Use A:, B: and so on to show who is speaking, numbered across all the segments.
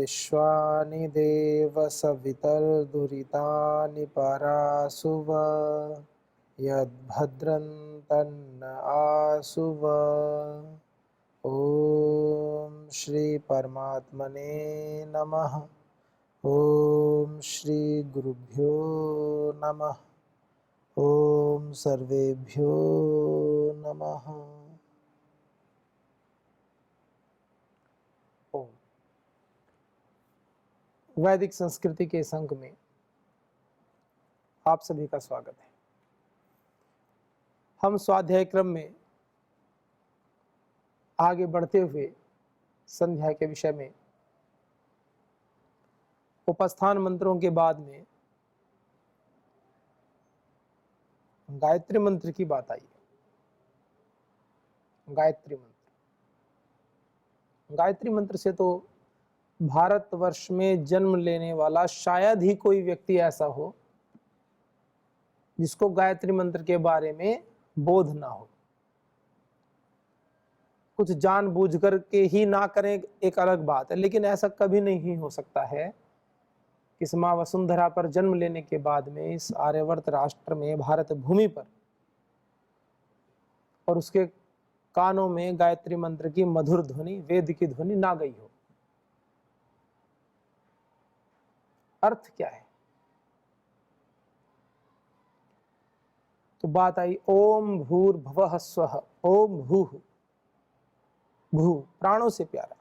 A: विश्वानि देव सवितर्दुरितानि परासुव यद्भद्रं तन्न आसुव। ओम श्री परमात्मने नमः। ओम श्री गुरुभ्यो नमः। ओम सर्वेभ्यो नमः। ओम। वैदिक संस्कृति के इस अंक में आप सभी का स्वागत है। हम स्वाध्याय क्रम में आगे बढ़ते हुए संध्या के विषय में उपस्थान मंत्रों के बाद में गायत्री मंत्र की बात आई। गायत्री मंत्र से तो भारतवर्ष में जन्म लेने वाला शायद ही कोई व्यक्ति ऐसा हो जिसको गायत्री मंत्र के बारे में बोध ना हो। कुछ जानबूझ कर के ही ना करें एक अलग बात है, लेकिन ऐसा कभी नहीं हो सकता है कि इस मां वसुंधरा पर जन्म लेने के बाद में इस आर्यवर्त राष्ट्र में भारत भूमि पर और उसके कानों में गायत्री मंत्र की मधुर ध्वनि, वेद की ध्वनि ना गई हो। अर्थ क्या है? तो बात आई ओम भूर्भुवः स्वः। ओम भूः, भू प्राणों से प्यारा।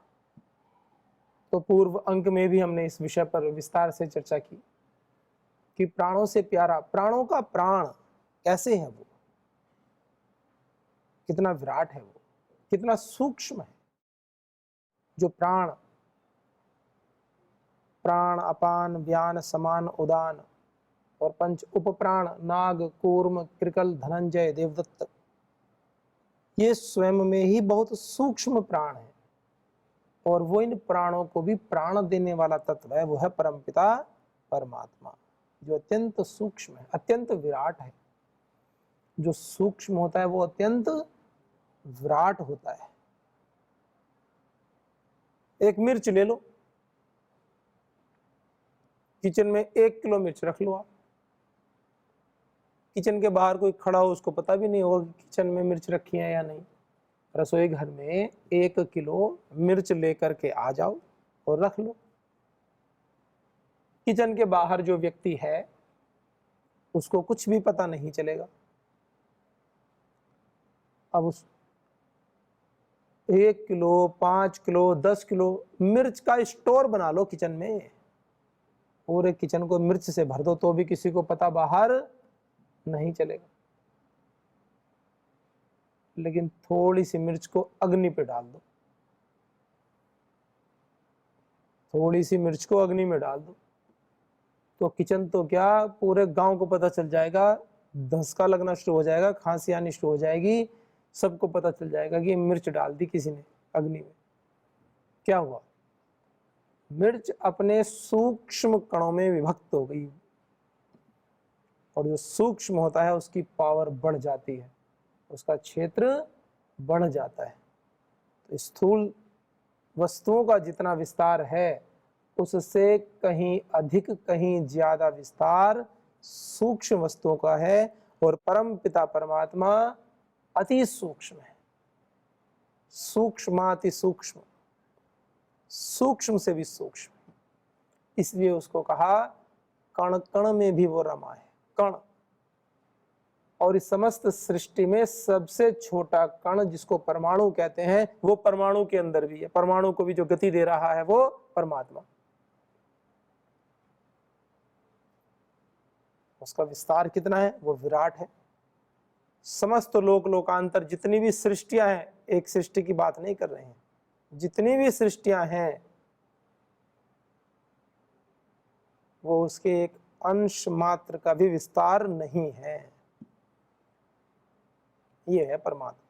A: तो पूर्व अंक में भी हमने इस विषय पर विस्तार से चर्चा की कि प्राणों से प्यारा, प्राणों का प्राण कैसे है, वो कितना विराट है, वो कितना सूक्ष्म है। जो प्राण, अपान व्यान समान उदान और पंच उपप्राण नाग कूर्म कृकल धनंजय देवदत्त, ये स्वयं में ही बहुत सूक्ष्म प्राण है। और वो इन प्राणों को भी प्राण देने वाला तत्व है, वो है परमपिता परमात्मा, जो अत्यंत सूक्ष्म है, अत्यंत विराट है। जो सूक्ष्म होता है वो अत्यंत विराट होता है। एक मिर्च ले लो, किचन में 1 किलो मिर्च रख लो आप। किचन के बाहर कोई खड़ा हो, उसको पता भी नहीं होगा कि किचन में मिर्च रखी है या नहीं। रसोई घर में 1 किलो मिर्च लेकर के आ जाओ और रख लो। किचन के बाहर जो व्यक्ति है उसको कुछ भी पता नहीं चलेगा। अब उस 1 किलो, 5 किलो, 10 किलो मिर्च का स्टोर बना लो किचन में। पूरे किचन को मिर्च से भर दो तो भी किसी को पता बाहर नहीं चलेगा। लेकिन थोड़ी सी मिर्च को अग्नि पे डाल दो, थोड़ी सी मिर्च को अग्नि में डाल दो, तो किचन तो क्या पूरे गांव को पता चल जाएगा। धंसका लगना शुरू हो जाएगा, खांसी आनी शुरू हो जाएगी, सबको पता चल जाएगा कि मिर्च डाल दी किसी ने अग्नि में। क्या हुआ? मिर्च अपने सूक्ष्म कणों में विभक्त हो गई, और जो सूक्ष्म होता है उसकी पावर बढ़ जाती है, उसका क्षेत्र बढ़ जाता है। तो स्थूल वस्तुओं का जितना विस्तार है उससे कहीं अधिक, कहीं ज्यादा विस्तार सूक्ष्म वस्तुओं का है। और परम पिता परमात्मा अति सूक्ष्म है, सूक्ष्माति सूक्ष्म, सूक्ष्म से भी सूक्ष्म। इसलिए उसको कहा कण कण में भी वो रमा है, कण। और इस समस्त सृष्टि में सबसे छोटा कण जिसको परमाणु कहते हैं वो परमाणु के अंदर भी है। परमाणु को भी जो गति दे रहा है वो परमात्मा। उसका विस्तार कितना है? वो विराट है। समस्त लोक लोकांतर जितनी भी सृष्टियां हैं, एक सृष्टि की बात नहीं कर रहे हैं, जितनी भी सृष्टियां हैं वो उसके एक अंश मात्र का भी विस्तार नहीं है। ये है परमात्मा।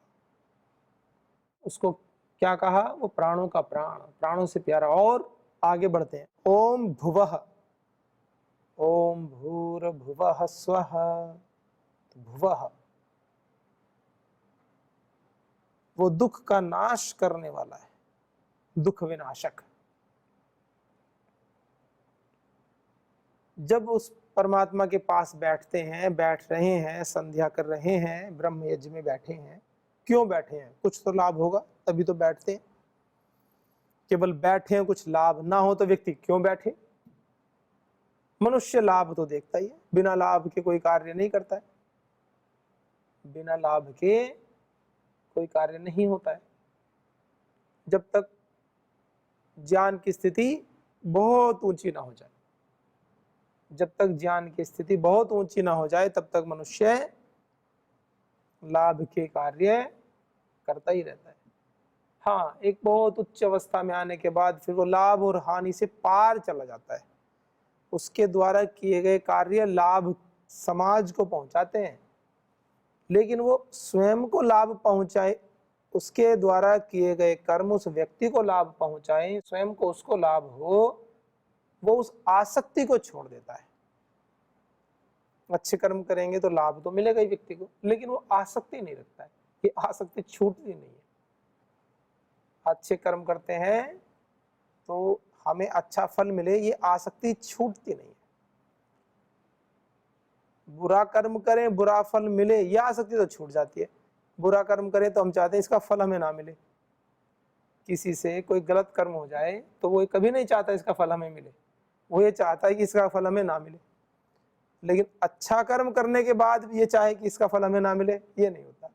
A: उसको क्या कहा? वो प्राणों का प्राण, प्राणों से प्यारा। और आगे बढ़ते हैं। ओम भुवः, ओम भूर्भुवः स्वः। भुवः वो दुख का नाश करने वाला है, दुख विनाशक। जब उस परमात्मा के पास बैठते हैं, बैठ रहे हैं, संध्या कर रहे हैं, ब्रह्म यज्ञ में बैठे हैं, क्यों बैठे हैं? कुछ तो लाभ होगा तभी तो बैठते हैं। केवल बैठे हैं, कुछ लाभ ना हो तो व्यक्ति क्यों बैठे? मनुष्य लाभ तो देखता ही है, बिना लाभ के कोई कार्य नहीं करता है, बिना लाभ के कोई कार्य नहीं होता है। जब तक ज्ञान की स्थिति बहुत ऊंची ना हो जाए, जब तक ज्ञान की स्थिति बहुत ऊंची ना हो जाए, तब तक मनुष्य लाभ के कार्य करता ही रहता है। हाँ, एक बहुत उच्च अवस्था में आने के बाद फिर वो लाभ और हानि से पार चला जाता है। उसके द्वारा किए गए कार्य लाभ समाज को पहुंचाते हैं, लेकिन वो स्वयं को लाभ पहुंचाए, उसके द्वारा किए गए कर्म उस व्यक्ति को लाभ पहुंचाए, स्वयं को उसको लाभ हो, वो उस आसक्ति को छोड़ देता है। अच्छे कर्म करेंगे तो लाभ तो मिलेगा ही व्यक्ति को, लेकिन वो आसक्ति नहीं रखता है। ये आसक्ति छूटती नहीं है। अच्छे कर्म करते हैं तो हमें अच्छा फल मिले, ये आसक्ति छूटती नहीं है। बुरा कर्म करें, बुरा फल मिले, ये आसक्ति तो छूट जाती है। बुरा कर्म करें तो हम चाहते हैं इसका फल हमें ना मिले। किसी से कोई गलत कर्म हो जाए तो वो कभी नहीं चाहता इसका फल हमें मिले, वो ये चाहता है कि इसका फल हमें ना मिले। लेकिन अच्छा कर्म करने के बाद भी ये चाहे कि इसका फल हमें ना मिले, ये नहीं होता।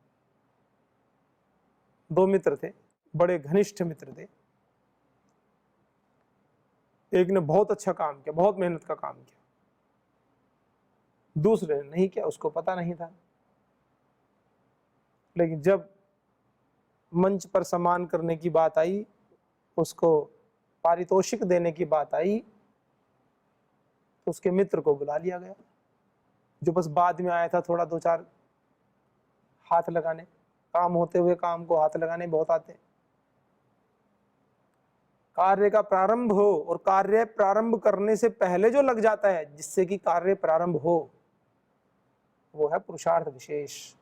A: दो मित्र थे, बड़े घनिष्ठ मित्र थे। एक ने बहुत अच्छा काम किया, बहुत मेहनत का काम किया, दूसरे ने नहीं किया, उसको पता नहीं था। लेकिन जब मंच पर सम्मान करने की बात आई, उसको पारितोषिक देने की बात आई, तो उसके मित्र को बुला लिया गया, जो बस बाद में आया था, थोड़ा दो चार हाथ लगाने, काम होते हुए काम को हाथ लगाने बहुत आते हैं। कार्य का प्रारंभ हो, और कार्य प्रारंभ करने से पहले जो लग जाता है जिससे कि कार्य प्रारंभ हो, वो है पुरुषार्थ विशेष।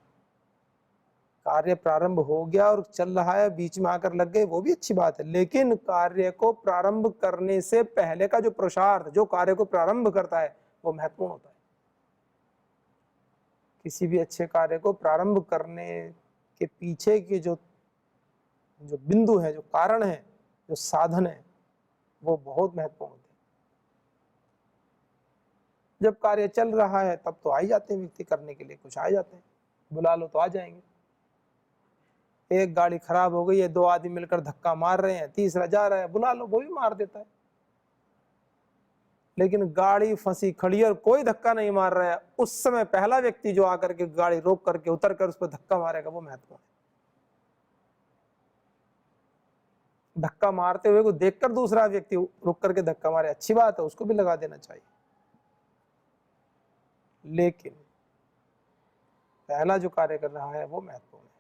A: कार्य प्रारंभ हो गया और चल रहा है, बीच में आकर लग गए, वो भी अच्छी बात है, लेकिन कार्य को प्रारंभ करने से पहले का जो पुरुषार्थ, जो कार्य को प्रारंभ करता है, वो महत्वपूर्ण होता है। किसी भी अच्छे कार्य को प्रारंभ करने के पीछे के जो बिंदु है, जो कारण है, जो साधन है, वो बहुत महत्वपूर्ण होते हैं। जब कार्य चल रहा है तब तो आ ही जाते हैं व्यक्ति करने के लिए, कुछ आ जाते हैं, बुला लो तो आ जाएंगे। एक गाड़ी खराब हो गई है, दो आदमी मिलकर धक्का मार रहे हैं, तीसरा जा रहा है, बुला लो, वो भी मार देता है। लेकिन गाड़ी फंसी खड़ी है और कोई धक्का नहीं मार रहा है, उस समय पहला व्यक्ति जो आकर के गाड़ी रोक करके उतर कर उस पर धक्का मारेगा, वो महत्वपूर्ण है। धक्का मारते हुए को देखकर दूसरा व्यक्ति रुक करके धक्का मारे, अच्छी बात है, उसको भी लगा देना चाहिए। लेकिन पहला जो कार्य कर रहा है वो महत्वपूर्ण है।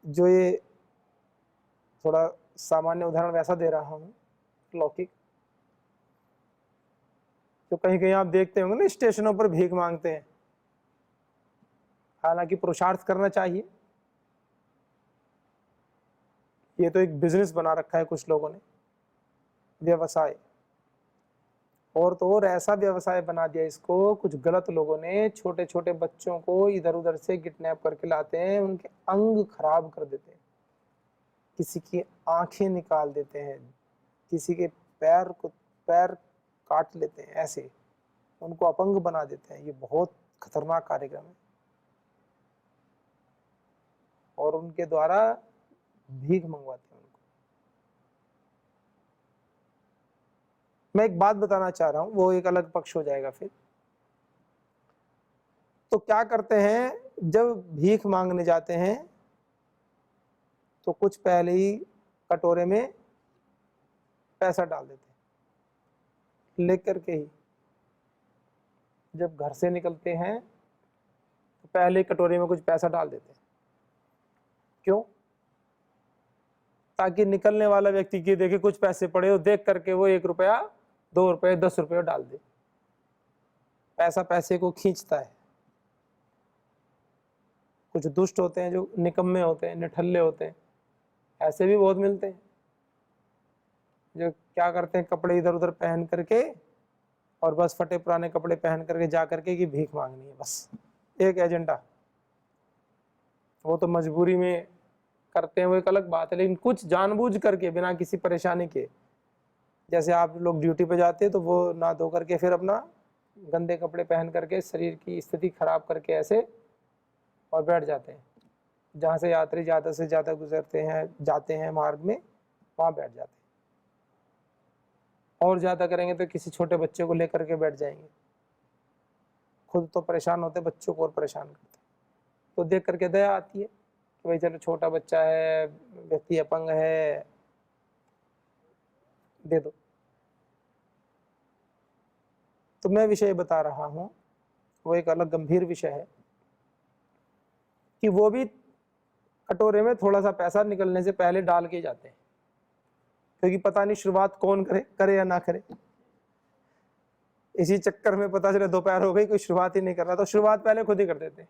A: जो ये थोड़ा सामान्य उदाहरण वैसा दे रहा हूं, लौकिक, तो कहीं कहीं आप देखते होंगे ना, स्टेशनों पर भीख मांगते हैं। हालांकि पुरुषार्थ करना चाहिए, ये तो एक बिजनेस बना रखा है कुछ लोगों ने, व्यवसाय, और तो और ऐसा व्यवसाय बना दिया इसको कुछ गलत लोगों ने। छोटे छोटे बच्चों को इधर उधर से किडनैप करके लाते हैं, उनके अंग खराब कर देते हैं, किसी की आंखें निकाल देते हैं, किसी के पैर काट लेते हैं, ऐसे उनको अपंग बना देते हैं। ये बहुत खतरनाक कार्यक्रम है, और उनके द्वारा भीख मंगवाते हैं उनको। मैं एक बात बताना चाह रहा हूं, वो एक अलग पक्ष हो जाएगा फिर। तो क्या करते हैं, जब भीख मांगने जाते हैं तो कुछ पहले ही कटोरे में पैसा डाल देते हैं, लेकर के ही जब घर से निकलते हैं तो पहले कटोरे में कुछ पैसा डाल देते हैं। क्यों? ताकि निकलने वाला व्यक्ति की देखे कुछ पैसे पड़े हो, देख करके वो 1 रुपया, 2 रुपये, 10 रुपये डाल दे। पैसा पैसे को खींचता है। कुछ दुष्ट होते हैं, जो निकम्मे होते हैं, निठल्ले होते हैं, ऐसे भी बहुत मिलते हैं, जो क्या करते हैं, कपड़े इधर उधर पहन करके और बस फटे पुराने कपड़े पहन करके जा करके कि भीख मांगनी है, बस एक एजेंडा। वो तो मजबूरी में करते हैं, वो एक अलग बात है, लेकिन कुछ जानबूझ करके बिना किसी परेशानी के, जैसे आप लोग ड्यूटी पे जाते हैं तो वो ना धो करके फिर अपना गंदे कपड़े पहन करके शरीर की स्थिति खराब करके ऐसे और बैठ जाते हैं, जहाँ से यात्री ज़्यादा से ज़्यादा गुजरते हैं जाते हैं मार्ग में, वहाँ बैठ जाते हैं। और ज़्यादा करेंगे तो किसी छोटे बच्चे को लेकर के बैठ जाएंगे, खुद तो परेशान होते, बच्चों को और परेशान करते। तो देख करके दया आती है कि भाई चलो छोटा बच्चा है, व्यक्ति अपंग है, दे दो। तो मैं विषय बता रहा हूँ, वो एक अलग गंभीर विषय है कि वो भी कटोरे में थोड़ा सा पैसा निकलने से पहले डाल के जाते हैं, क्योंकि पता नहीं शुरुआत कौन करे या ना करे। इसी चक्कर में पता चले दोपहर हो गई, कोई शुरुआत ही नहीं कर रहा, तो शुरुआत पहले खुद ही कर देते हैं,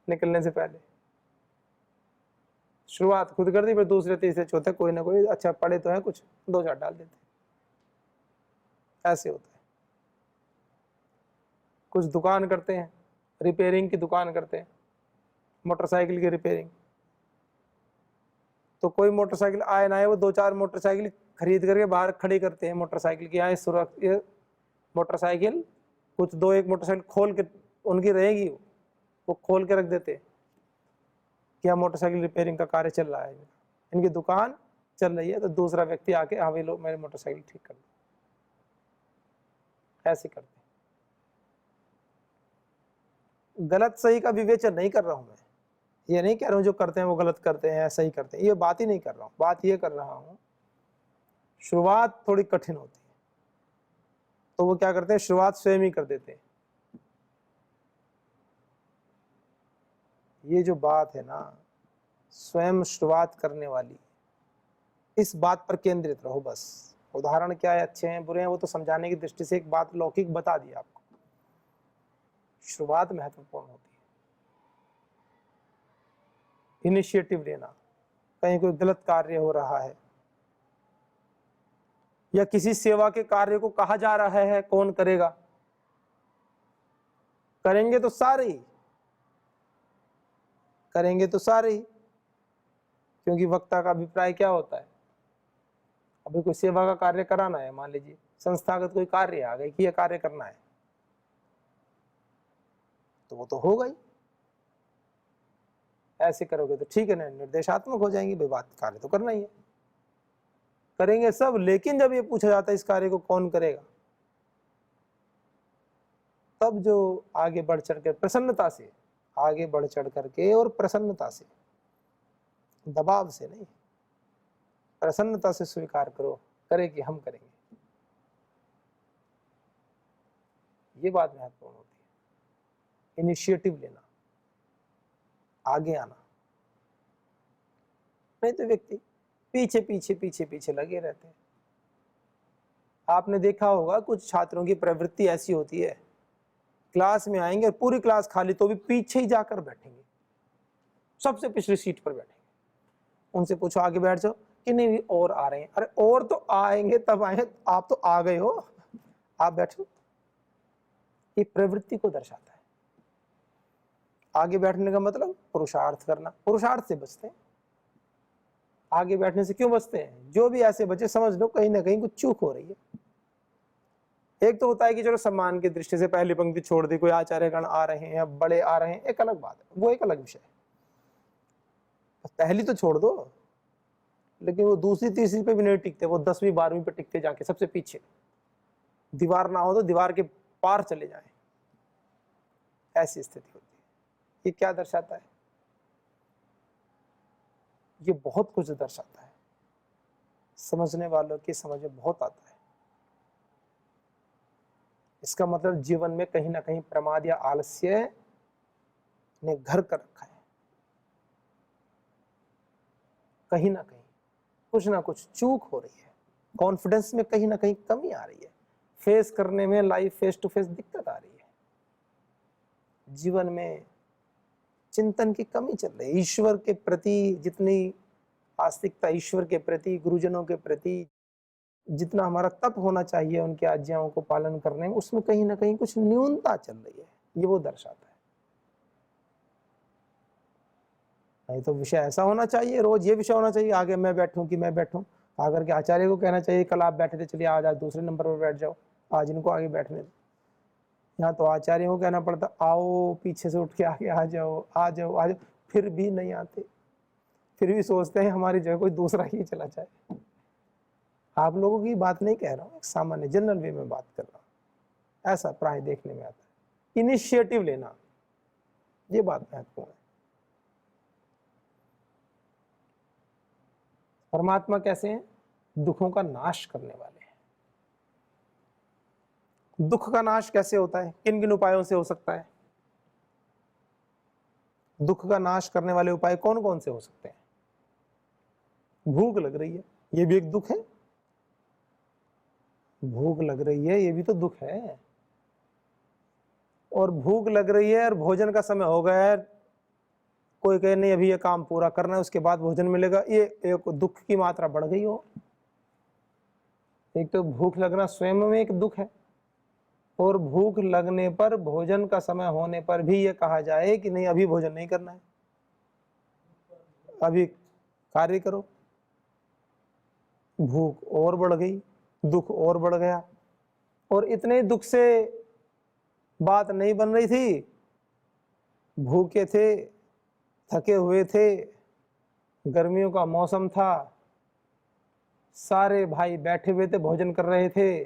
A: निकलने से पहले शुरुआत खुद कर दी, फिर दूसरे तीसरे चौथे कोई ना कोई अच्छा पड़े तो है कुछ, दो चार डाल देते, ऐसे होता है। कुछ दुकान करते हैं, रिपेयरिंग की दुकान करते हैं, मोटरसाइकिल की रिपेयरिंग, तो कोई मोटरसाइकिल आए ना आए, वो दो चार मोटरसाइकिल खरीद करके बाहर खड़ी करते हैं मोटरसाइकिल की, यहाँ सुरक्षित मोटरसाइकिल, कुछ दो एक मोटरसाइकिल खोल के उनकी रहेगी, वो खोल के रख देते हैं कि यहाँ मोटरसाइकिल रिपेयरिंग का कार्य चल रहा है, इनकी दुकान चल रही है, तो दूसरा व्यक्ति आके हाँ भाई लो मेरी मोटरसाइकिल ठीक कर दो, ऐसे करते हैं। गलत सही का विवेचन नहीं कर रहा हूं मैं, ये नहीं कह रहा हूँ जो करते हैं वो गलत करते हैं, सही करते हैं, ये बात ही नहीं कर रहा हूँ। बात ये कर रहा हूँ, शुरुआत थोड़ी कठिन होती है, तो वो क्या करते हैं, शुरुआत स्वयं ही कर देते हैं। ये जो बात है ना, स्वयं शुरुआत करने वाली, इस बात पर केंद्रित रहो बस। उदाहरण क्या है, अच्छे हैं बुरे हैं, वो तो समझाने की दृष्टि से एक बात लौकिक बता दी आपको। शुरुआत महत्वपूर्ण होती है, इनिशिएटिव लेना, कहीं कोई गलत कार्य हो रहा है या किसी सेवा के कार्य को कहा जा रहा है, कौन करेगा, करेंगे तो सारे ही, करेंगे तो सारे ही, क्योंकि वक्ता का अभिप्राय क्या होता है, अभी कोई सेवा का कार्य कराना है, मान लीजिए संस्थागत कोई कार्य आ गई कि यह कार्य करना है, तो वो तो होगा ही। ऐसे करोगे तो ठीक है ना, निर्देशात्मक हो जाएंगी, भाई बात कार्य तो करना ही है, करेंगे सब। लेकिन जब ये पूछा जाता है इस कार्य को कौन करेगा, तब जो आगे बढ़ चढ़ कर प्रसन्नता से, आगे बढ़ चढ़ करके और प्रसन्नता से, दबाव से नहीं, प्रसन्नता से स्वीकार करो, करे कि हम करेंगे, ये बात महत्वपूर्ण होती है। इनिशिएटिव लेना, आगे आना, नहीं तो व्यक्ति पीछे पीछे पीछे पीछे लगे रहते हैं। आपने देखा होगा कुछ छात्रों की प्रवृत्ति ऐसी होती है, क्लास में आएंगे और पूरी क्लास खाली तो भी पीछे ही जाकर बैठेंगे, सबसे पिछली सीट पर बैठेंगे। उनसे पूछो आगे बैठ जाओ, कि नहीं और आ रहे हैं। अरे और तो आएंगे तब आएंगे, आप तो आ गए हो, आप बैठो। ये प्रवृत्ति को दर्शाता है। आगे बैठने का मतलब पुरुषार्थ करना, पुरुषार्थ से बचते हैं। आगे बैठने से क्यों बचते हैं, जो भी ऐसे बचे समझ लो कहीं ना कहीं कुछ चूक हो रही है। एक तो होता है कि चलो सम्मान की दृष्टि से पहली पंक्ति छोड़ दी, कोई आचार्यगण आ रहे हैं या बड़े आ रहे हैं, एक अलग बात है, वो एक अलग विषय है, पहली तो छोड़ दो। लेकिन वो दूसरी तीसरी पे भी नहीं टिकते, वो 10वीं 12वीं पे टिकते जाके सबसे पीछे, दीवार ना हो तो दीवार के पार चले जाएं, ऐसी स्थिति होती है। ये क्या दर्शाता है, ये बहुत कुछ दर्शाता है, समझने वालों की समझ में बहुत आता है। इसका मतलब जीवन में कहीं ना कहीं प्रमाद या आलस्य ने घर कर रखा है, कहीं ना कहीं कुछ ना कुछ चूक हो रही है, कॉन्फिडेंस में कहीं ना कहीं कमी आ रही है, फेस करने में लाइफ फेस टू फेस दिक्कत आ रही है, जीवन में चिंतन की कमी चल रही है। ईश्वर के प्रति जितनी आस्तिकता, ईश्वर के प्रति, गुरुजनों के प्रति जितना हमारा तप होना चाहिए उनकी आज्ञाओं को पालन करने में, उसमें कहीं ना कहीं कुछ न्यूनता चल रही है, ये वो दर्शाता है। नहीं तो विषय ऐसा होना चाहिए, रोज ये विषय होना चाहिए, आगे मैं बैठूं कि मैं बैठूं, आकर के आचार्य को कहना चाहिए कल आप बैठे थे, चलिए आज आज दूसरे नंबर पर बैठ जाओ, आज इनको आगे बैठने दो। यहाँ तो आचार्य को कहना पड़ता आओ पीछे से उठ के आगे आ जाओ आ जाओ आ जाओ, फिर भी नहीं आते, फिर भी सोचते हैं हमारी जगह कोई दूसरा ही चला जाए। आप लोगों की बात नहीं कह रहा हूँ, एक सामान्य जनरल वे में बात कर रहा हूँ, ऐसा प्राय देखने में आता है। इनिशिएटिव लेना, ये बात महत्वपूर्ण है। परमात्मा कैसे हैं? दुखों का नाश करने वाले हैं। दुख का नाश कैसे होता है, किन किन उपायों से हो सकता है? दुख का नाश करने वाले उपाय कौन कौन से हो सकते हैं? भूख लग रही है, ये भी एक दुख है। भूख लग रही है, ये भी तो दुख है। और भूख लग रही है और भोजन का समय हो गया है, कोई कहे नहीं अभी ये काम पूरा करना है उसके बाद भोजन मिलेगा, ये एक दुख की मात्रा बढ़ गई हो। एक तो भूख लगना स्वयं में एक दुख है, और भूख लगने पर भोजन का समय होने पर भी ये कहा जाए कि नहीं अभी भोजन नहीं करना है, अभी कार्य करो। भूख और बढ़ गई, दुख और बढ़ गया। और इतने दुख से बात नहीं बन रही थी, भूखे थे, थके हुए थे, गर्मियों का मौसम था, सारे भाई बैठे हुए थे, भोजन कर रहे थे,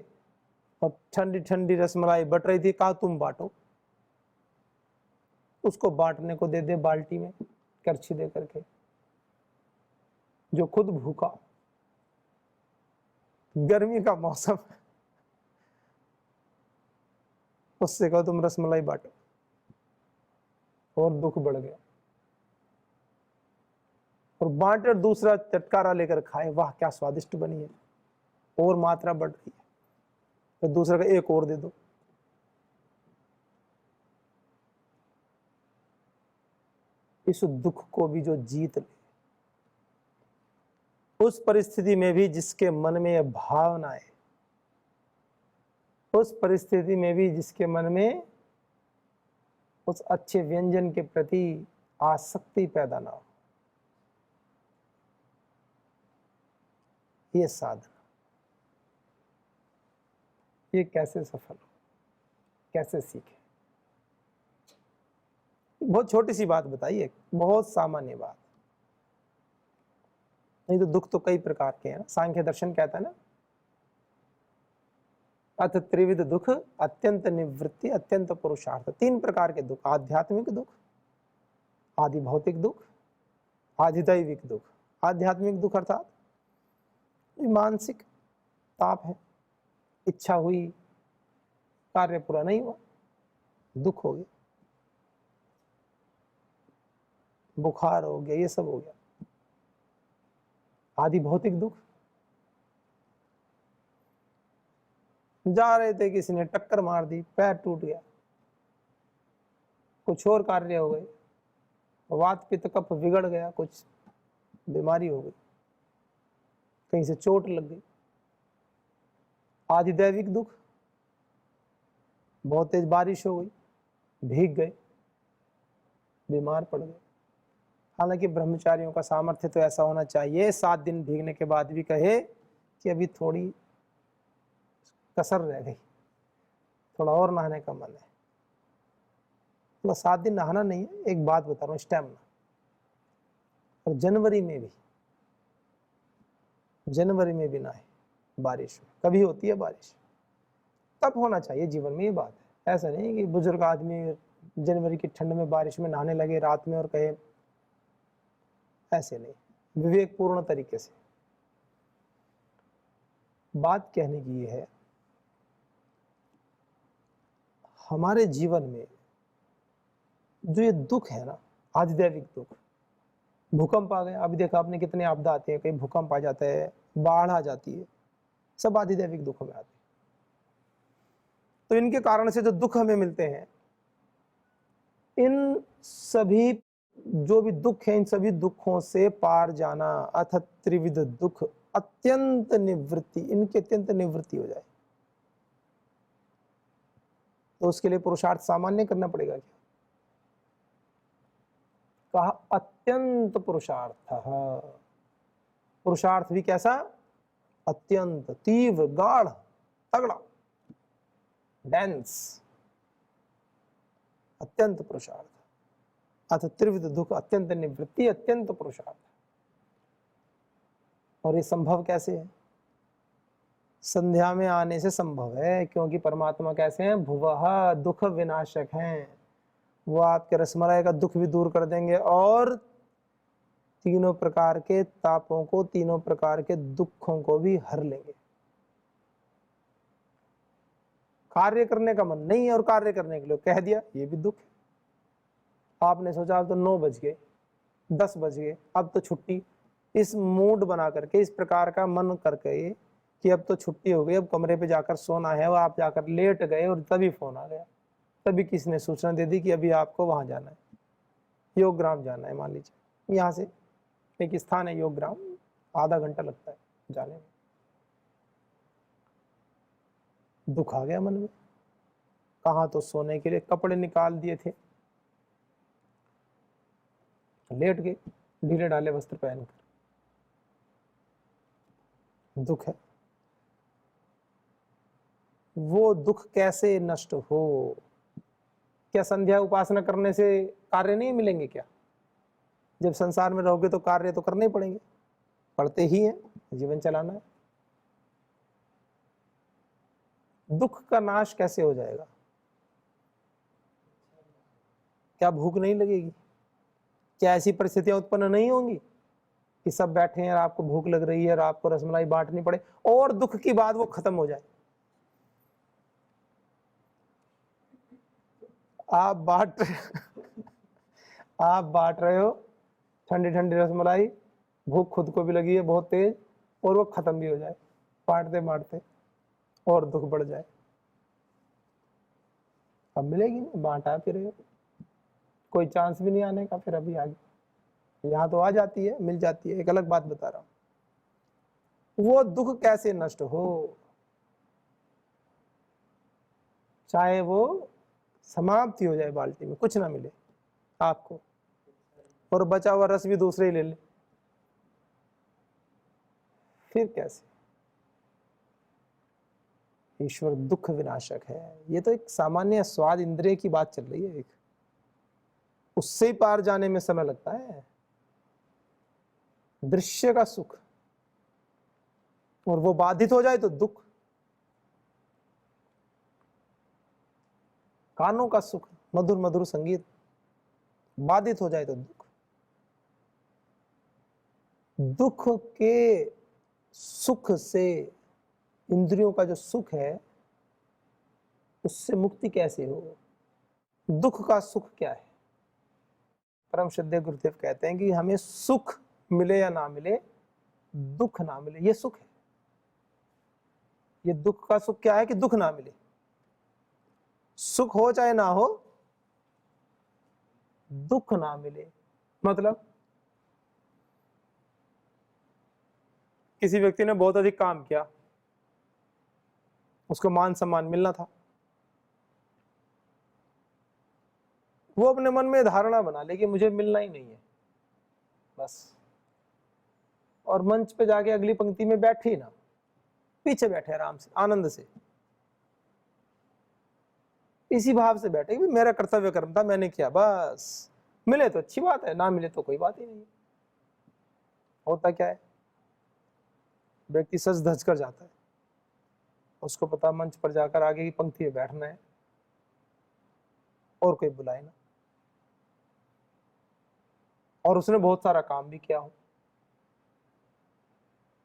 A: और ठंडी ठंडी रसमलाई बट रही थी, कहा तुम बांटो, उसको बांटने को दे दे बाल्टी में करछी दे करके। जो खुद भूखा, गर्मी का मौसम, उससे कहो तुम रसमलाई बांटो, और दुख बढ़ गया। और बांटे और दूसरा चटकारा लेकर खाए, वाह क्या स्वादिष्ट बनी है, और मात्रा बढ़ रही है, तो दूसरा का एक और दे दो। इस दुख को भी जो जीत ले, उस परिस्थिति में भी जिसके मन में यह भावना है, उस परिस्थिति में भी जिसके मन में उस अच्छे व्यंजन के प्रति आसक्ति पैदा ना हो, ये साधना, ये कैसे सफल हो, कैसे सीखे? बहुत छोटी सी बात बताइए, बहुत सामान्य बात। नहीं तो दुख तो कई प्रकार के हैं। सांख्य दर्शन कहता है ना, अथ त्रिविध दुख अत्यंत निवृत्ति अत्यंत पुरुषार्थ। तीन प्रकार के दुख, आध्यात्मिक दुख, आदि भौतिक दुख, आधिदैविक दुख। आध्यात्मिक दुख अर्थात मानसिक ताप है, इच्छा हुई कार्य पूरा नहीं हुआ, दुख हो गया, बुखार हो गया, ये सब हो गया। आदि भौतिक दुख, जा रहे थे किसी ने टक्कर मार दी, पैर टूट गया, कुछ और कार्य हो गए, वात पित्त कफ बिगड़ गया, कुछ बीमारी हो गई, कहीं से चोट लग गई। आधिदैविक दुख, बहुत तेज बारिश हो गई, भीग गए, बीमार पड़ गए। हालांकि ब्रह्मचारियों का सामर्थ्य तो ऐसा होना चाहिए 7 दिन भीगने के बाद भी कहे कि अभी थोड़ी कसर रह गई, थोड़ा और नहाने का मन है। मतलब 7 दिन नहाना नहीं है, एक बात बता रहा हूँ, स्टैमिना। और जनवरी में भी नहाए बारिश में, कभी होती है बारिश, तब होना चाहिए जीवन में, ये बात है। ऐसा नहीं कि बुजुर्ग आदमी जनवरी की ठंड में बारिश में नहाने लगे रात में और कहे, ऐसे नहीं, विवेकपूर्ण तरीके से। बात कहने की ये है, हमारे जीवन में जो ये दुख है ना, आधिदैविक दुख, भूकंप आ गया, अभी देखा आपने कितने आपदा आते हैं, कहीं भूकंप आ जाता है, बाढ़ आ जाती है, सब आधिदैविक दुखों में आते हैं। तो इनके कारण से जो दुख हमें मिलते हैं, इन सभी जो भी दुख है, इन सभी दुखों से पार जाना, अथ त्रिविध दुख अत्यंत निवृत्ति, इनकी अत्यंत निवृत्ति हो जाए, तो उसके लिए पुरुषार्थ सामान्य करना पड़ेगा क्या? कहा अत्यंत पुरुषार्थ। पुरुषार्थ भी कैसा? अत्यंत, तीव्र, गाढ़, तगड़ा, डेंस, अत्यंत पुरुषार्थ। अथ त्रिविध दुख अत्यंत निवृत्ति, अत्यंत पुरुषार्थ। और ये संभव कैसे है? संध्या में आने से संभव है, क्योंकि परमात्मा कैसे हैं? भुवः, दुख विनाशक हैं। वो आपके रसमलाई का दुख भी दूर कर देंगे और तीनों प्रकार के तापों को, तीनों प्रकार के दुखों को भी हर लेंगे। कार्य करने का मन नहीं है और कार्य करने के लिए कह दिया, ये भी दुख है। आपने सोचा अब तो 9 बज गए, 10 बज गए, अब तो छुट्टी, इस मूड बना करके, इस प्रकार का मन करके कि अब तो छुट्टी हो गई, अब कमरे पे जाकर सोना है, और आप जाकर लेट गए और तभी फोन आ गया, तभी किसी ने सूचना दे दी कि अभी आपको वहां जाना है, योगग्राम जाना है। मान लीजिए यहाँ से एक स्थान है योगग्राम, आधा घंटा लगता है जाने में। दुख आ गया मन में, कहाँ तो सोने के लिए कपड़े निकाल दिए थे, लेट गए ढीले ढाले वस्त्र पहनकर, दुख है। वो दुख कैसे नष्ट हो? क्या संध्या उपासना करने से कार्य नहीं मिलेंगे क्या? जब संसार में रहोगे तो कार्य तो करने ही पड़ेंगे, पड़ते ही हैं, जीवन चलाना है। दुख का नाश कैसे हो जाएगा? क्या भूख नहीं लगेगी? क्या ऐसी परिस्थितियां उत्पन्न नहीं होंगी कि सब बैठे हैं और आपको भूख लग रही है और आपको रसमलाई बांटनी पड़े और दुख की बात वो खत्म हो जाए? आप बांट रहे हो ठंडी ठंडी रसमलाई, भूख खुद को भी लगी है बहुत तेज, और वो खत्म भी हो जाए बांटते बांटते, और दुख बढ़ जाए। अब मिलेगी नहीं, बांटा फिर कोई चांस भी नहीं आने का फिर अभी आगे। यहाँ तो आ जाती है, मिल जाती है, एक अलग बात बता रहा हूं। वो दुख कैसे नष्ट हो? चाहे वो समाप्ति हो जाए, बाल्टी में कुछ ना मिले आपको और बचा हुआ रस भी दूसरे ही ले ले, फिर कैसे? ईश्वर दुख विनाशक है। ये तो एक सामान्य स्वाद इंद्रिय की बात चल रही है, एक उससे ही पार जाने में समय लगता है। दृश्य का सुख और वो बाधित हो जाए तो दुख, कानों का सुख, मधुर मधुर संगीत बाधित हो जाए तो दुख। दुख के सुख से, इंद्रियों का जो सुख है उससे मुक्ति कैसे हो? दुख का सुख क्या है? परम श्रद्धेय गुरुदेव कहते हैं कि हमें सुख मिले या ना मिले, दुख ना मिले, ये सुख है। ये दुख का सुख क्या है कि दुख ना मिले। सुख हो चाहे ना हो, दुख ना मिले मतलब किसी व्यक्ति ने बहुत अधिक काम किया, उसको मान सम्मान मिलना था, वो अपने मन में धारणा बना ले कि मुझे मिलना ही नहीं है बस, और मंच पे जाके अगली पंक्ति में बैठे ही ना, पीछे बैठे आराम से आनंद से, इसी भाव से बैठे कि मेरा कर्तव्य कर्म था, मैंने किया, बस मिले तो अच्छी बात है, ना मिले तो कोई बात ही नहीं। होता क्या है, व्यक्ति सज धज कर जाता है, उसको पता मंच पर जाकर आगे की पंक्ति में बैठना है और कोई बुलाए ना, और उसने बहुत सारा काम भी किया हो,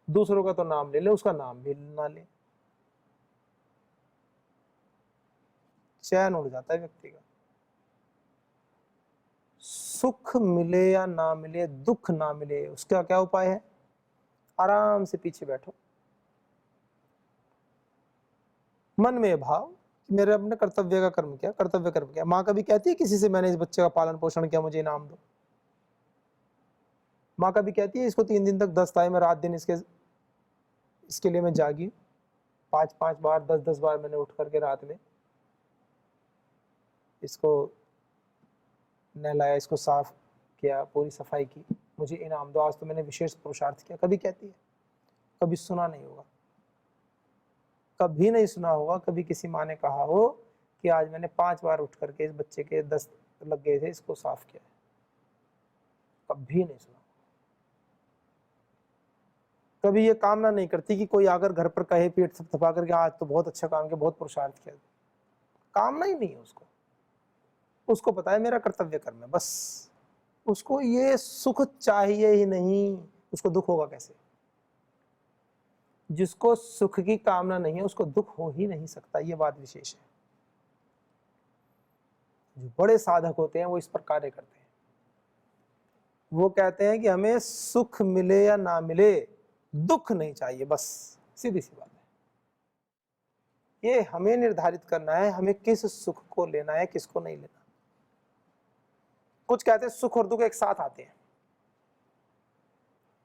A: दूसरों का तो नाम ले ले, उसका नाम भी ना ले, चैन उड़ जाता है व्यक्ति का। सुख मिले या ना मिले, दुख ना मिले, उसका क्या उपाय है? आराम से पीछे बैठो, मन में भाव मेरे अपने कर्तव्य का कर्म किया, कर्तव्य कर्म किया। माँ कभी कहती है किसी से मैंने इस बच्चे का पालन पोषण किया, मुझे इनाम दो? माँ कभी कहती है इसको 3 दिन तक दस्त आए, मैं रात दिन इसके इसके लिए मैं जागी 5-5 बार 10-10 बार मैंने उठ करके रात में इसको नहलाया, इसको साफ किया, पूरी सफाई की। मुझे इनाम दो, आज तो मैंने विशेष पुरुषार्थ किया। कभी कहती है, कभी सुना नहीं होगा, कभी नहीं सुना होगा, कभी किसी माँ ने कहा हो कि आज मैंने 5 बार उठ करके इस बच्चे के दस्त लग गए थे, इसको साफ किया है। कभी नहीं सुना। कभी ये कामना नहीं करती कि कोई आकर घर पर कहे पेट थपथपा करके आज तो बहुत अच्छा काम किया, बहुत पुरुषार्थ किया। कामना ही नहीं है उसको। उसको पता है मेरा कर्तव्य कर्म है, बस। उसको ये सुख चाहिए ही नहीं। उसको दुख होगा कैसे? जिसको सुख की कामना नहीं है उसको दुख हो ही नहीं सकता। ये बात विशेष है। जो बड़े साधक होते हैं वो इस पर कार्य करते हैं। वो कहते हैं कि हमें सुख मिले या ना मिले, दुख नहीं चाहिए, बस। सीधी सी बात है। ये हमें निर्धारित करना है, हमें किस सुख को लेना है, किसको नहीं लेना। कुछ कहते हैं सुख और दुख एक साथ आते हैं,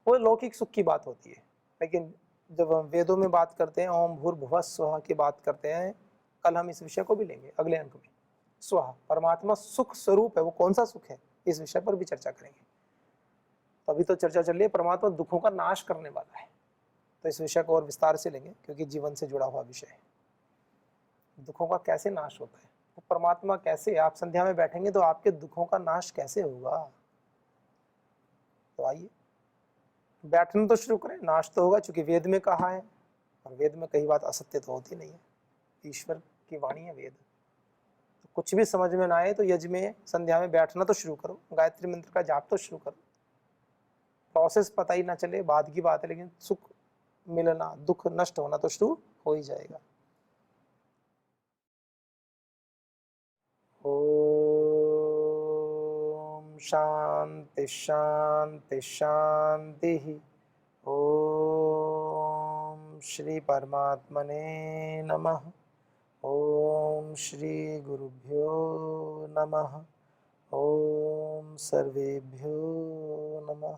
A: वो लौकिक सुख की बात होती है। लेकिन जब हम वेदों में बात करते हैं, ओम भूर्भुवः स्वः की बात करते हैं, कल हम इस विषय को भी लेंगे अगले अंक में। स्वः परमात्मा सुख स्वरूप है, वो कौन सा सुख है, इस विषय पर भी चर्चा करेंगे। तो अभी तो चर्चा चल रही है परमात्मा दुखों का नाश करने वाला है, तो इस विषय को और विस्तार से लेंगे, क्योंकि जीवन से जुड़ा हुआ विषय है। दुखों का कैसे नाश होता है, वो परमात्मा कैसे, आप संध्या में बैठेंगे तो आपके दुखों का नाश कैसे होगा। तो आइए बैठना तो शुरू करें, नाश तो होगा, चूंकि वेद में कहा है, और वेद में कई बात असत्य तो होती नहीं है। ईश्वर की वाणी है वेद। तो कुछ भी समझ में ना आए तो यज्ञ में संध्या में बैठना तो शुरू करो, गायत्री मंत्र का जाप तो शुरू करो। प्रोसेस पता ही ना चले बाद की बात है, लेकिन सुख मिलना, दुख नष्ट होना तो शुरू हो ही जाएगा। ओम शांति शांति शांति। ओम श्री परमात्मने नमः। ओम श्री गुरुभ्यो नमः। ओम सर्वेभ्यो नमः।